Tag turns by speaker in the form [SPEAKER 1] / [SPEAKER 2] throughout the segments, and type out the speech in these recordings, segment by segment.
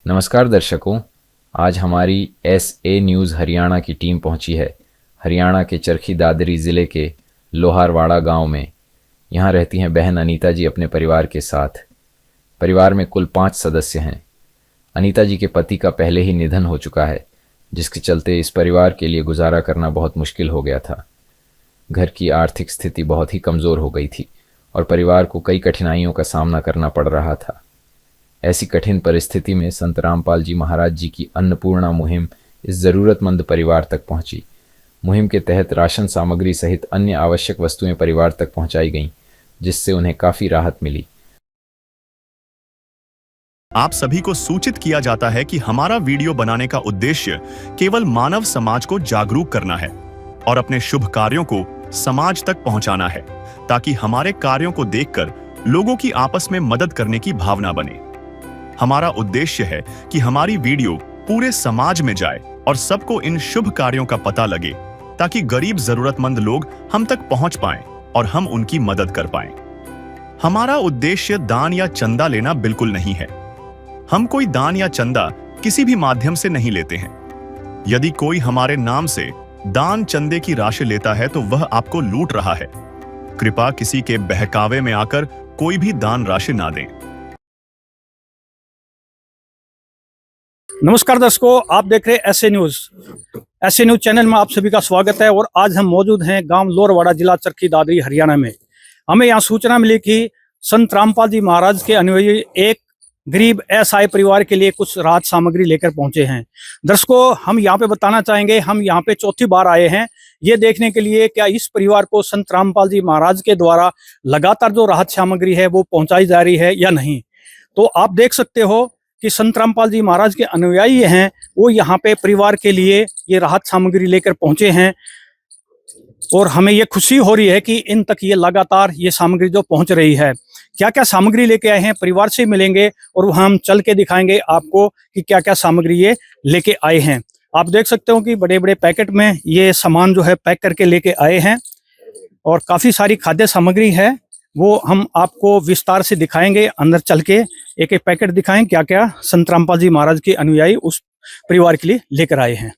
[SPEAKER 1] नमस्कार दर्शकों, आज हमारी SA न्यूज़ हरियाणा की टीम पहुंची है हरियाणा के चरखी दादरी ज़िले के लोहारवाड़ा गांव में। यहां रहती हैं बहन अनीता जी अपने परिवार के साथ। परिवार में कुल 5 सदस्य हैं। अनीता जी के पति का पहले ही निधन हो चुका है, जिसके चलते इस परिवार के लिए गुजारा करना बहुत मुश्किल हो गया था। घर की आर्थिक स्थिति बहुत ही कमज़ोर हो गई थी और परिवार को कई कठिनाइयों का सामना करना पड़ रहा था। ऐसी कठिन परिस्थिति में संत रामपाल जी महाराज जी की अन्नपूर्णा मुहिम इस ज़रूरतमंद परिवार तक पहुंची। मुहिम के तहत राशन सामग्री सहित अन्य आवश्यक वस्तुएं परिवार तक पहुंचाई गईं, जिससे उन्हें काफ़ी राहत मिली।
[SPEAKER 2] आप सभी को सूचित किया जाता है कि हमारा वीडियो बनाने का उद्देश्य केवल मानव समाज को जागरूक करना है और अपने शुभ कार्यों को समाज तक पहुंचाना है, ताकि हमारे कार्यों को देखकर लोगों की आपस में मदद करने की भावना बने। हमारा उद्देश्य है कि हमारी वीडियो पूरे समाज में जाए और सबको इन शुभ कार्यों का पता लगे, ताकि गरीब जरूरतमंद लोग हम तक पहुंच पाएं और हम उनकी मदद कर पाएं। हमारा उद्देश्य दान या चंदा लेना बिल्कुल नहीं है। हम कोई दान या चंदा किसी भी माध्यम से नहीं लेते हैं। यदि कोई हमारे नाम से दान चंदे की राशि लेता है तो वह आपको लूट रहा है। कृपया किसी के बहकावे में आकर कोई भी दान राशि ना दें।
[SPEAKER 3] नमस्कार दर्शकों, आप देख रहे हैं SA न्यूज़ चैनल में आप सभी का स्वागत है। और आज हम मौजूद हैं गांव लोहारवाड़ा, जिला चरखी दादरी, हरियाणा में। हमें यहां सूचना मिली कि संत रामपाल जी महाराज के अनुयायी एक गरीब असहाय परिवार के लिए कुछ राहत सामग्री लेकर पहुंचे हैं। दर्शकों, हम यहां पे बताना चाहेंगे, हम यहां पे चौथी बार आए हैं ये देखने के लिए क्या इस परिवार को संत रामपाल जी महाराज के द्वारा लगातार जो राहत सामग्री है वो पहुंचाई जा रही है या नहीं। तो आप देख सकते हो कि संत रामपाल जी महाराज के अनुयायी हैं, वो यहाँ पे परिवार के लिए ये राहत सामग्री लेकर पहुंचे हैं। और हमें ये खुशी हो रही है कि इन तक ये लगातार ये सामग्री जो पहुंच रही है। क्या क्या सामग्री लेके आए हैं परिवार से मिलेंगे और वहाँ हम चल के दिखाएंगे आपको कि क्या क्या सामग्री ये लेके आए हैं। आप देख सकते हो कि बड़े बड़े पैकेट में ये सामान जो है पैक करके लेके आए हैं और काफ़ी सारी खाद्य सामग्री है, वो हम आपको विस्तार से दिखाएंगे। अंदर चल के एक एक पैकेट दिखाएं क्या क्या संत रामपाल जी महाराज के अनुयायी उस परिवार के लिए लेकर आए हैं।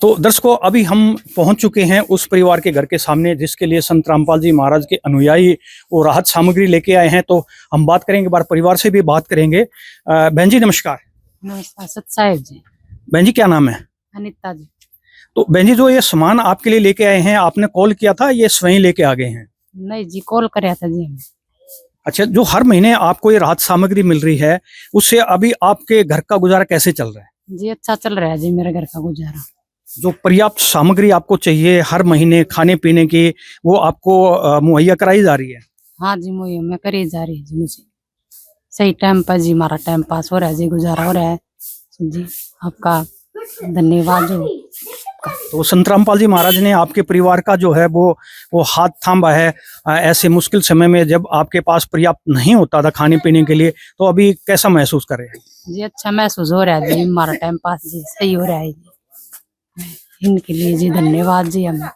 [SPEAKER 3] तो दर्शकों, अभी हम पहुंच चुके हैं उस परिवार के घर के सामने जिसके लिए संत रामपाल जी महाराज के अनुयायी वो राहत सामग्री लेके आए हैं। तो हम बात करेंगे, बार परिवार से भी बात करेंगे। बहन जी नमस्कार।
[SPEAKER 4] नमस्कार सत साहेब जी।
[SPEAKER 3] बहन जी क्या नाम है?
[SPEAKER 4] अनीता जी।
[SPEAKER 3] तो बहन जी, जो ये सामान आपके लिए लेके आए हैं, आपने कॉल किया था ये स्वयं लेके आ गए हैं?
[SPEAKER 4] नहीं जी, कॉल कराया था जी हमें।
[SPEAKER 3] अच्छा, जो हर महीने आपको ये राहत सामग्री मिल रही है उससे अभी आपके घर का गुजारा कैसे चल रहा है?
[SPEAKER 4] जी अच्छा चल रहा है जी मेरे घर का गुजारा।
[SPEAKER 3] जो पर्याप्त सामग्री आपको चाहिए हर महीने खाने पीने की, वो आपको मुहैया कराई जा रही है?
[SPEAKER 4] हाँ जी, मुझे मैं करी जा रही है जी। मुझे सही टाइम पर जी हमारा टाइम पास हो रहा है जी, गुजारा हो रहा है जी। आपका धन्यवाद जी।
[SPEAKER 3] तो संत रामपाल जी महाराज ने आपके परिवार का जो है वो हाथ थामा है ऐसे मुश्किल समय में, जब आपके पास पर्याप्त नहीं होता था खाने पीने के लिए। तो अभी कैसा महसूस कर रहे हैं?
[SPEAKER 4] जी अच्छा महसूस हो रहा है जी, हमारा टाइम पास जी सही हो रहा है जी। इनके लिए जी धन्यवाद जी। हमें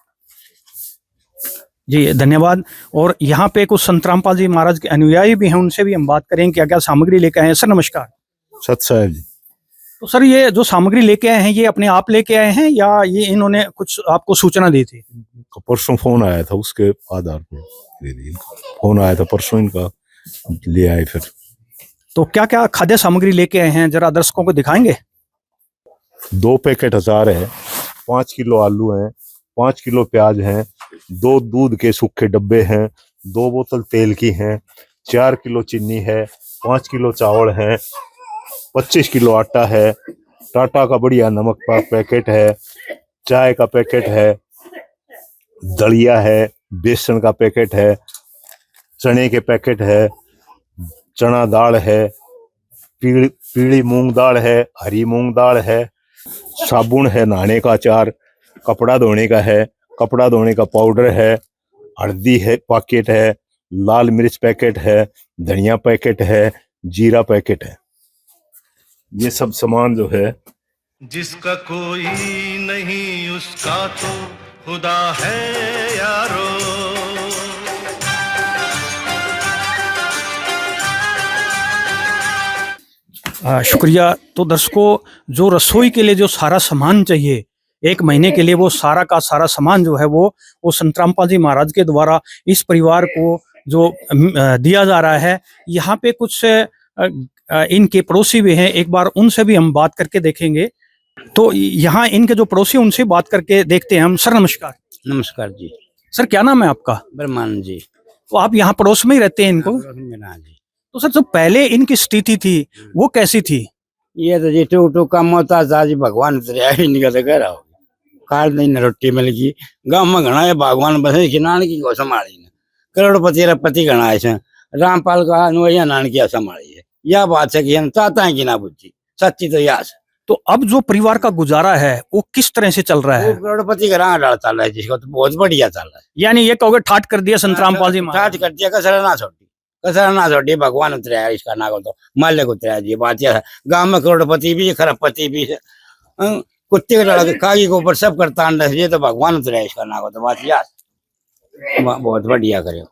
[SPEAKER 3] जी धन्यवाद। और यहाँ पे कुछ संत रामपाल जी महाराज के अनुयायी भी हैं, उनसे भी हम बात करेंगे क्या क्या सामग्री लेके आए हैं। सर नमस्कार।
[SPEAKER 5] सत साहेब जी।
[SPEAKER 3] तो सर, ये जो सामग्री लेके आए हैं ये अपने आप लेके आए हैं या ये इन्होंने कुछ आपको सूचना दी थी?
[SPEAKER 5] परसों फोन आया था, उसके आधार पर दे दी। फोन आया था परसों, इनका ले आए फिर।
[SPEAKER 3] तो क्या क्या खाद्य सामग्री लेके आए हैं, जरा दर्शकों को दिखाएंगे?
[SPEAKER 5] 2 पैकेट अचार है, 5 किलो आलू है, 5 किलो प्याज हैं, 2 दूध के सूखे डब्बे हैं, 2 बोतल तेल की हैं, 4 किलो चीनी है, 5 किलो चावल है, 25 किलो आटा है, टाटा का बढ़िया नमक का पैकेट है, चाय का पैकेट है, दलिया है, बेसन का पैकेट है, चने के पैकेट है, चना दाल है, पीली मूंग दाल है, हरी मूंग दाल है, साबुन है, नहाने का अचार, कपड़ा धोने का है, कपड़ा धोने का पाउडर है, हल्दी है पैकेट है, लाल मिर्च पैकेट है, धनिया पैकेट है, जीरा पैकेट है। ये सब सामान जो है
[SPEAKER 6] जिसका कोई नहीं उसका तो खुदा है यारो।
[SPEAKER 3] शुक्रिया। तो दर्शकों, जो रसोई के लिए जो सारा सामान चाहिए 1 महीने के लिए, वो सारा का सारा सामान जो है वो संत रामपाल जी महाराज के द्वारा इस परिवार को जो दिया जा रहा है। यहाँ पे कुछ इनके पड़ोसी भी हैं, एक बार उनसे भी हम बात करके देखेंगे। तो यहाँ इनके जो पड़ोसी उनसे बात करके देखते हैं हम। सर नमस्कार।
[SPEAKER 7] नमस्कार जी।
[SPEAKER 3] सर क्या नाम है आपका?
[SPEAKER 7] ब्रह्मानंद जी।
[SPEAKER 3] तो आप यहाँ पड़ोस में ही रहते हैं इनको?
[SPEAKER 7] जी।
[SPEAKER 3] तो सर जो पहले इनकी स्थिति थी वो कैसी थी?
[SPEAKER 7] ये तो जी टूक टूक का मोहताज आज भगवान इनका तो कह रहा हो काल नहीं न रोटी मिल गई। गाँव में घना है भगवान बसे किनान की को संभाली न करोड़पति रपति घना है रामपाल का अनुया नान की संभाली है। यह बात है कि हम चाहता है कि ना बुद्धि सच्ची तो यह।
[SPEAKER 3] तो अब जो परिवार का गुजारा है वो किस तरह से चल रहा है?
[SPEAKER 7] करोड़पति का राह डाल चल रहा है जिसको तो बहुत बढ़िया चल रहा है।
[SPEAKER 3] यानी ये कहोगे ठाट कर दिया संत रामपाल जी
[SPEAKER 7] ठाट कर दिया, कसरा ना छोटी भगवान उतराया इसका नागो तो मालिक उतराया जी। बात यह है गाँव में करोड़पति भी खरबपति भी है, कुत्ते के लड़के कागी के ऊपर सब करता ये तो भगवान उतराया इसका नागो तो। बात यार बहुत बढ़िया करे।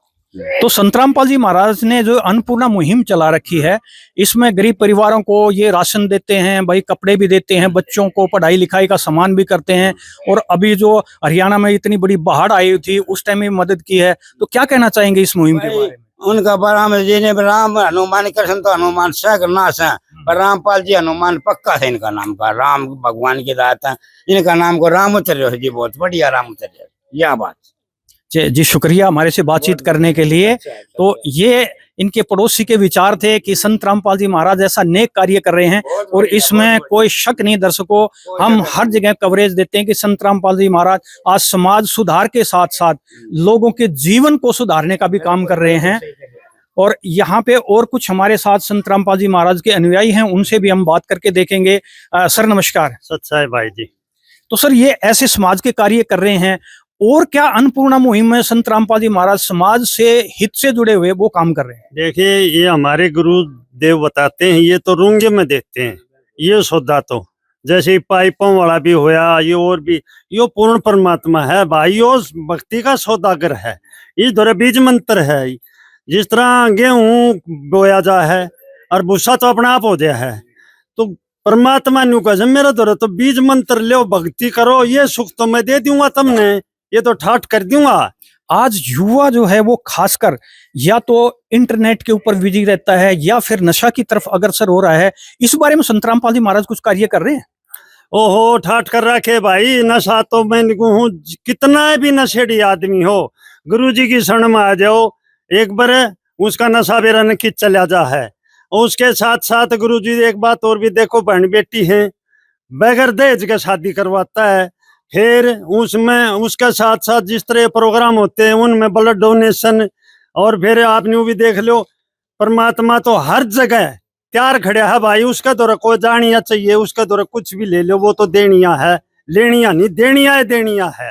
[SPEAKER 3] तो संत रामपाल जी महाराज ने जो अन्नपूर्णा मुहिम चला रखी है, इसमें गरीब परिवारों को ये राशन देते हैं, भाई कपड़े भी देते हैं, बच्चों को पढ़ाई लिखाई का सामान भी करते हैं। और अभी जो हरियाणा में इतनी बड़ी बाढ़ आई थी उस टाइम भी मदद की है। तो क्या कहना चाहेंगे इस मुहिम के बारे में?
[SPEAKER 7] उनका बराम जिन्हें राम हनुमान कृष्ण तो हनुमान नाश है, पर रामपाल जी हनुमान पक्का है। इनका नाम का राम भगवान की दात है, इनका नाम को राम उतर जी। बहुत बढ़िया राम उतर। यह बात
[SPEAKER 3] जी शुक्रिया हमारे से बातचीत करने के लिए। तो ये इनके पड़ोसी के विचार थे कि संत रामपाल जी महाराज ऐसा नेक कार्य कर रहे हैं और इसमें कोई शक नहीं। दर्शकों, हम हर जगह कवरेज देते हैं कि संत रामपाल जी महाराज आज समाज सुधार के साथ साथ लोगों के जीवन को सुधारने का भी काम कर रहे हैं। और यहाँ पे और कुछ हमारे साथ संत रामपाल जी महाराज के अनुयायी हैं, उनसे भी हम बात करके देखेंगे। सर नमस्कार।
[SPEAKER 8] सच्चा है भाई जी।
[SPEAKER 3] तो सर ये ऐसे समाज के कार्य कर रहे हैं, और क्या अन्नपूर्णा मुहिम में संत रामपाल जी महाराज समाज से हित से जुड़े हुए वो काम कर रहे हैं?
[SPEAKER 8] देखिए, ये हमारे गुरु देव बताते हैं, ये तो रूंगे में देते हैं ये सौदा। तो जैसे पाइपों वाला भी होया, ये और भी, ये पूर्ण परमात्मा है भाई। यो भक्ति का सौदागर है। इस दौरे बीज मंत्र है। जिस तरह गेहूं बोया जा है और भूसा तो अपना आप हो गया है, तो परमात्मा न्यू का मेरा दौरे तो बीज मंत्र लो, भक्ति करो, ये सुख तो मैं दे दूंगा तुमने, ये तो ठाट कर दूंगा।
[SPEAKER 3] आज युवा जो है वो खासकर या तो इंटरनेट के ऊपर बिजी रहता है या फिर नशा की तरफ अग्रसर हो रहा है। इस बारे में संत रामपाल जी महाराज कुछ कार्य कर रहे हैं?
[SPEAKER 8] ओहो, ठाट कर रखे भाई। नशा तो मैं हूँ, कितना भी नशेड़ी आदमी हो, गुरुजी की शरण में आ जाओ, एक बार उसका नशा बेरा न खींच चला जा है। और उसके साथ साथ गुरुजी एक बात और भी देखो, बहन बेटी है बगैर दहेज के शादी करवाता है। फिर उसमें उसके साथ साथ जिस तरह प्रोग्राम होते हैं उनमें ब्लड डोनेशन, और फिर आपने वो भी देख लो, परमात्मा तो हर जगह तैयार खड़ा है भाई। उसका दौरा कोई जानिया चाहिए, उसका दौरा कुछ भी ले लो, वो तो देनिया है, लेनिया नहीं, देनिया है, देनिया है।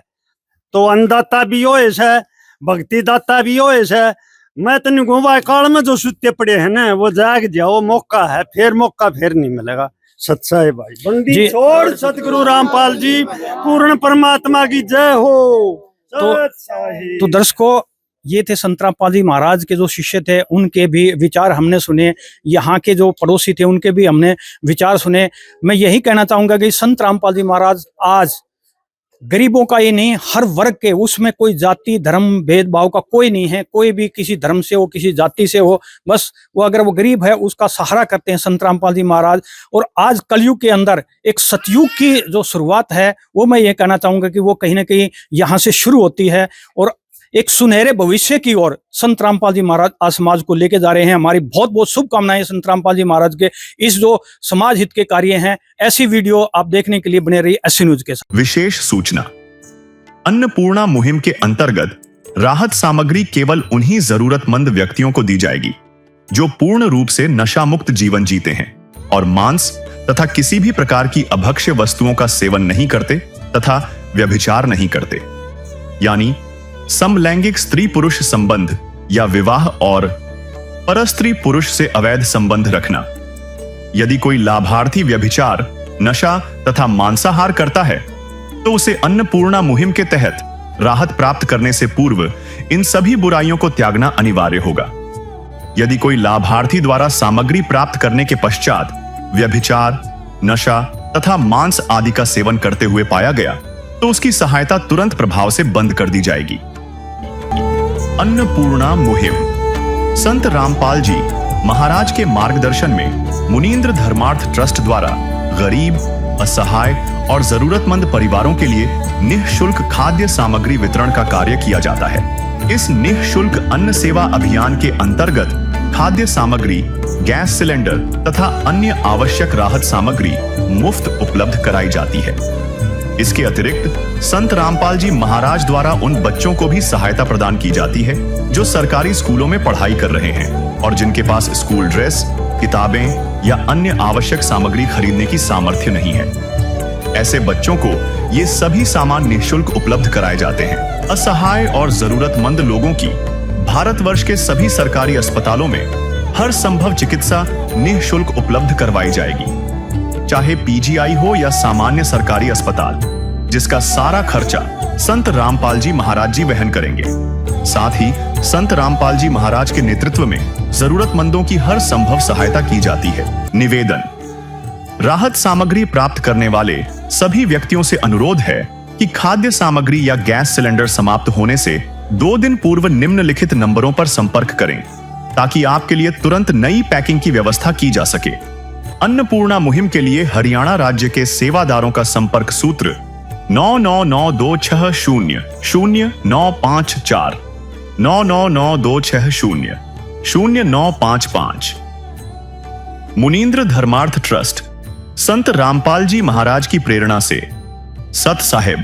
[SPEAKER 8] तो अन्नदाता भी हो ऐसा है, भक्ति दाता भी हो ऐसा है। मैं तो नहीं भाई, काल में जो सुते पड़े हैं ना वो जाग जाओ, मौका है, फिर मौका फिर नहीं मिलेगा। सच्चा है भाई। बंदी छोड़ सतगुरु रामपाल जी, पूर्ण परमात्मा की जय हो।
[SPEAKER 3] तो दर्शकों, ये थे संत रामपाल जी महाराज के जो शिष्य थे, उनके भी विचार हमने सुने। यहाँ के जो पड़ोसी थे उनके भी हमने विचार सुने। मैं यही कहना चाहूंगा कि संत रामपाल जी महाराज आज गरीबों का ये नहीं, हर वर्ग के, उसमें कोई जाति धर्म भेदभाव का कोई नहीं है, कोई भी किसी धर्म से हो, किसी जाति से हो, बस वो अगर वो गरीब है उसका सहारा करते हैं संत रामपाल जी महाराज। और आज कलयुग के अंदर एक सतयुग की जो शुरुआत है वो मैं ये कहना चाहूंगा कि वो कहीं ना कहीं यहाँ से शुरू होती है और एक सुनहरे भविष्य की ओर संत रामपाल जी महाराज आज समाज को लेके जा रहे हैं। हमारी बहुत बहुत शुभकामनाएं संत रामपाल जी महाराज के इस जो समाज हित के कार्य हैं। ऐसी वीडियो आप देखने के लिए बने रहिए एससी न्यूज के साथ।
[SPEAKER 2] विशेष सूचना, अन्नपूर्णा मुहिम के अंतर्गत राहत सामग्री केवल उन्हीं जरूरतमंद व्यक्तियों को दी जाएगी जो पूर्ण रूप से नशा मुक्त जीवन जीते हैं और मांस तथा किसी भी प्रकार की अभक्ष्य वस्तुओं का सेवन नहीं करते तथा व्यभिचार नहीं करते, यानी समलैंगिक स्त्री पुरुष संबंध या विवाह और परस्त्री पुरुष से अवैध संबंध रखना। यदि कोई लाभार्थी व्यभिचार, नशा तथा मांसाहार करता है तो उसे अन्नपूर्णा मुहिम के तहत राहत प्राप्त करने से पूर्व इन सभी बुराइयों को त्यागना अनिवार्य होगा। यदि कोई लाभार्थी द्वारा सामग्री प्राप्त करने के पश्चात व्यभिचार, नशा तथा मांस आदि का सेवन करते हुए पाया गया तो उसकी सहायता तुरंत प्रभाव से बंद कर दी जाएगी। अन्नपूर्णा मुहिम संत रामपाल जी महाराज के मार्गदर्शन में मुनींद्र धर्मार्थ ट्रस्ट द्वारा गरीब, असहाय और जरूरतमंद परिवारों के लिए निःशुल्क खाद्य सामग्री वितरण का कार्य किया जाता है। इस निःशुल्क अन्न सेवा अभियान के अंतर्गत खाद्य सामग्री, गैस सिलेंडर तथा अन्य आवश्यक राहत सामग्री मुफ्त उपलब्ध कराई जाती है। इसके अतिरिक्त संत रामपाल जी महाराज द्वारा उन बच्चों को भी सहायता प्रदान की जाती है जो सरकारी स्कूलों में पढ़ाई कर रहे हैं और जिनके पास स्कूल ड्रेस, किताबें या अन्य आवश्यक सामग्री खरीदने की सामर्थ्य नहीं है। ऐसे बच्चों को ये सभी सामान निःशुल्क उपलब्ध कराए जाते हैं। असहाय और जरूरतमंद लोगों की भारतवर्ष के सभी सरकारी अस्पतालों में हर संभव चिकित्सा निःशुल्क उपलब्ध करवाई जाएगी, चाहे पीजीआई हो या सामान्य सरकारी अस्पताल, जिसका सारा खर्चा संत रामपाल जी महाराज जी वहन करेंगे। साथ ही संत रामपाल जी महाराज के नेतृत्व में जरूरतमंदों की हर संभव सहायता की जाती है। निवेदन, राहत सामग्री प्राप्त करने वाले सभी व्यक्तियों से अनुरोध है कि खाद्य सामग्री या गैस सिलेंडर समाप्त होने से 2 दिन पूर्व निम्नलिखित नंबरों पर संपर्क करें ताकि आपके लिए तुरंत नई पैकिंग की व्यवस्था की जा सके। अन्नपूर्णा मुहिम के लिए हरियाणा राज्य के सेवादारों का संपर्क सूत्र 9992600954 9992600955। मुनींद्र धर्मार्थ ट्रस्ट संत रामपाल जी महाराज की प्रेरणा से सत साहिब